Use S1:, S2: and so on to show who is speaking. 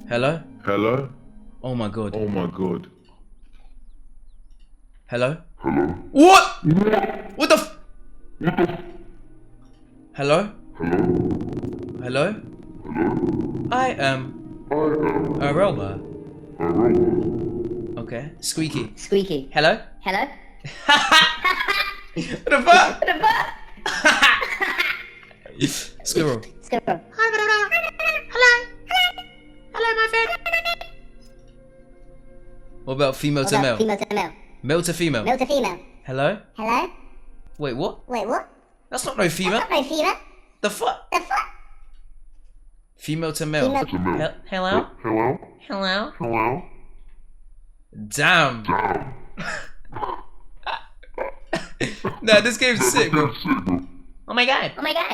S1: Hello?
S2: Hello?
S1: Oh my god.
S2: Oh my god.
S1: Hello?
S2: Hello?
S1: What? What the f- Hello?
S2: Hello?
S1: Hello?
S2: Hello?
S1: I am
S2: I am
S1: a robot.
S2: a robot.
S1: Okay. Squeaky.
S3: Squeaky.
S1: Hello?
S3: Hello?
S1: What the fuck?
S3: What the fuck?
S1: Squirrel.
S3: Squirrel.
S1: Hello? Hello, my friend. What about female
S3: What
S1: to
S3: about
S1: male?
S3: female to male?
S1: Male to female.
S3: Male to female.
S1: Hello?
S3: Hello?
S1: Wait, what?
S3: Wait, what?
S1: That's not no female.
S3: That's not no female.
S1: The fuck?
S3: The fuck?
S1: Female to male.
S3: Female
S2: To male.
S1: Hello?
S2: Hello?
S1: Hello?
S2: Hello?
S1: Damn.
S2: Damn.
S1: Nah, this game's sick, bro.
S2: Sick, bro.
S1: Oh my god.
S3: Oh my god.